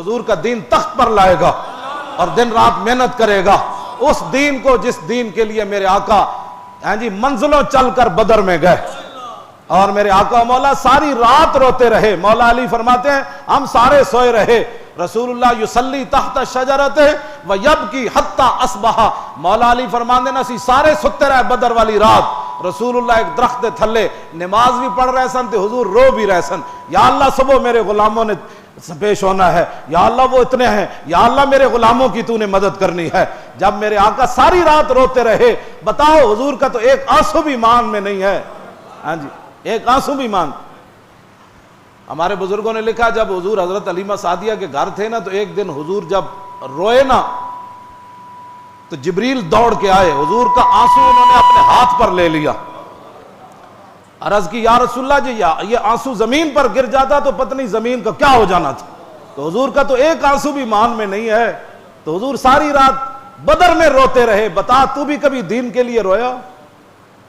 حضور کا دین تخت پر لائے گا اور دن رات محنت کرے گا اس دین کو جس دین کے لیے میرے آقا منزلوں چل کر بدر میں گئے، اور میرے آقا مولا ساری رات روتے رہے۔ مولا علی فرماتے ہیں ہم سارے سوئے رہے، رسول اللہ یصلی تحت شجرت ویبکی حتی اصبح، مولا علی فرماتے ہیں اسی سارے ستے رہے بدر والی رات، رسول اللہ ایک درخت تھلے نماز بھی پڑھ رہے سن تو حضور رو بھی رہے سن، یا اللہ صبح میرے غلاموں نے پیش ہونا ہے، یا اللہ وہ اتنے ہیں، یا اللہ میرے غلاموں کی تو نے مدد کرنی ہے۔ جب میرے آقا ساری رات روتے رہے، بتاؤ حضور کا تو ایک آنسو بھی مان میں نہیں ہے، ہاں جی ایک آنسو بھی مان۔ ہمارے بزرگوں نے لکھا جب حضور حضرت علیمہ سعدیہ کے گھر تھے نا تو ایک دن حضور جب روئے نا تو جبریل دوڑ کے آئے، حضور کا آنسو انہوں نے اپنے ہاتھ پر لے لیا، عرض کی یا رسول اللہ جی یہ آنسو زمین پر گر جاتا تو پتہ نہیں زمین کا کیا ہو جانا تھا، تو حضور کا تو ایک آنسو بھی مان میں نہیں ہے، تو حضور ساری رات بدر میں روتے رہے۔ بتا تو بھی کبھی دین کے لیے رویا؟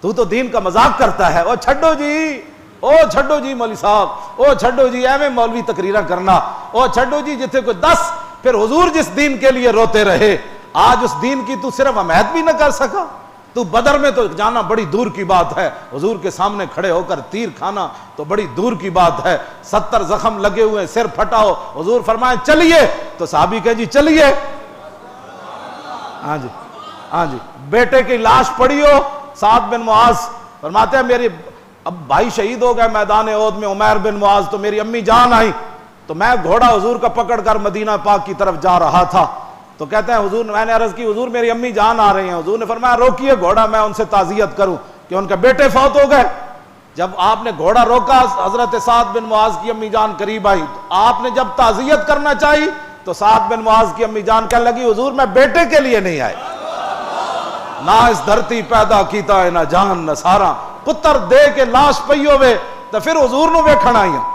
تو دین کا مذاق کرتا ہے، او چھڈو جی مولوی صاحب، او چھڈو جی ایویں مولوی تقریرہ کرنا، او چھڈو جی جتھے کوئی 10 پھر حضور جس دین کے لیے روتے رہے، آج اس دین کی تو صرف حمایت بھی نہ کر سکا، تو بدر میں تو جانا بڑی دور کی بات ہے، حضور کے سامنے کھڑے ہو کر تیر کھانا تو بڑی دور کی بات ہے، 70 زخم لگے ہوئے سر پھٹا ہو، حضور فرمائیں چلیے تو صحابی کہے جی چلیے، ہاں جی بیٹے کی لاش پڑی ہو، سعد بن معاذ فرماتے ہیں میری اب بھائی شہید ہو گئے میدان احد میں عمیر بن معاذ، تو میری امی جان آئی تو میں گھوڑا حضور کا پکڑ کر مدینہ پاک کی طرف جا رہا تھا، تو کہتے ہیں حضور میں نے عرض کی حضور میری امی جان آ رہی ہیں، حضور نے فرمایا روکیے گھوڑا میں ان سے تعزیت کروں کہ ان کے بیٹے فوت ہو گئے۔ جب آپ نے گھوڑا روکا حضرت سعد بن معاذ کی امی جان قریب آئی، تو آپ نے جب تعزیت کرنا چاہی تو سعد بن معاذ کی امی جان کہنے لگی حضور میں بیٹے کے لیے نہیں آئے، نہ اس دھرتی پیدا کیتا ہے نہ جان نہ سارا، پتر دے کے لاش پئی ہوئے تو پھر حضور نو ویکھن آئی ہیں۔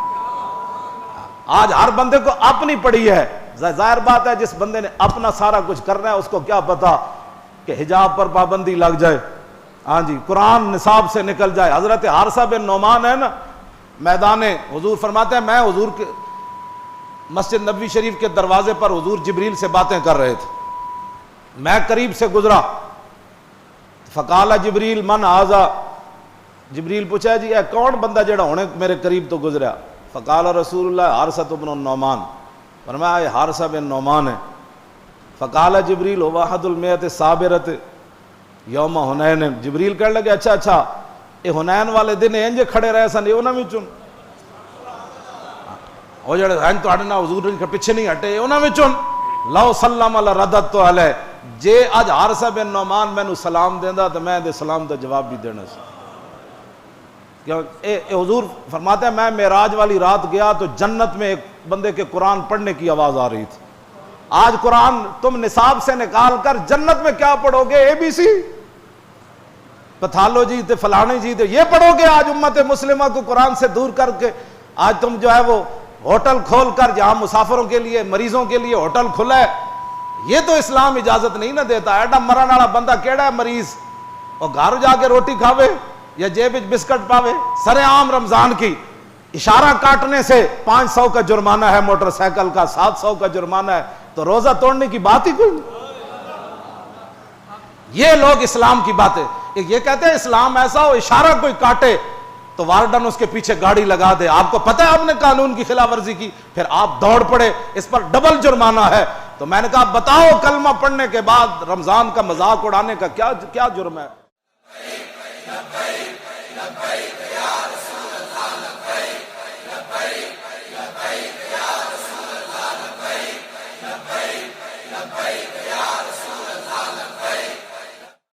آج ہر بندے کو اپنی پڑی ہے، ظاہر بات ہے جس بندے نے اپنا سارا کچھ کرنا ہے اس کو کیا پتا کہ حجاب پر پابندی لگ جائے، ہاں جی قرآن نصاب سے نکل جائے۔ حضرت حارثہ بن نعمان ہے نا میدان حضور فرماتے ہیں میں حضور کے مسجد نبوی شریف کے دروازے پر حضور جبریل سے باتیں کر رہے تھے، میں قریب سے گزرا، فقال جبریل من آزا، جبریل پوچھا جی اے کون بندہ جڑا ہونے میرے قریب تو گزریا، فقال رسول اللہ حارثہ بن النعمان، فرمایا یہ حارثہ بن نعمان ہے، فقال جبریل هو احد المئۃ الصابرۃ یوم حنین، جبریل کہنے لگے اچھا یہ حنین والے دن انج کھڑے رہے سن، یہ انہاں وچوں او جڑے ہیں تواڈے نال حضور کے پیچھے نہیں ہٹے انہاں وچوں، لو سلم علی ردت تو علیہ، جے اج حارثہ بن نعمان مینوں سلام دیندا تو میں دے سلام دا جواب بھی دینا سی۔ حضور فرماتے ہیں میں معراج والی رات گیا تو جنت میں ایک بندے کے قرآن پڑھنے کی آواز آ رہی تھی، آج قرآن تم نصاب سے نکال کر جنت میں کیا پڑھو گے، اے بی سی پیتھالوجی تے فلانے جی تے یہ پڑھو گے، آج امت مسلمہ کو قرآن سے دور کر کے آج تم جو ہے وہ ہوٹل کھول کر جہاں مسافروں کے لیے مریضوں کے لیے ہوٹل کھلا ہے، یہ تو اسلام اجازت نہیں نہ دیتا۔ ایڈا مرن والا بندہ کیڑا ہے مریض، اور گھر جا کے روٹی کھاوے یا جیب بسکٹ پاوے، سر عام رمضان کی اشارہ کاٹنے سے 500 کا جرمانہ ہے، موٹر سائیکل کا 700 کا جرمانہ ہے، تو روزہ توڑنے کی بات ہی کوئی نہیں۔ یہ لوگ اسلام کی باتیں یہ کہتے ہیں اسلام ایسا ہو اشارہ کوئی کاٹے تو وارڈن اس کے پیچھے گاڑی لگا دے، آپ کو پتہ ہے آپ نے قانون کی خلاف ورزی کی، پھر آپ دوڑ پڑے، اس پر ڈبل جرمانہ ہے۔ تو میں نے کہا بتاؤ کلمہ پڑھنے کے بعد رمضان کا مذاق اڑانے کا کیا جرم ہے؟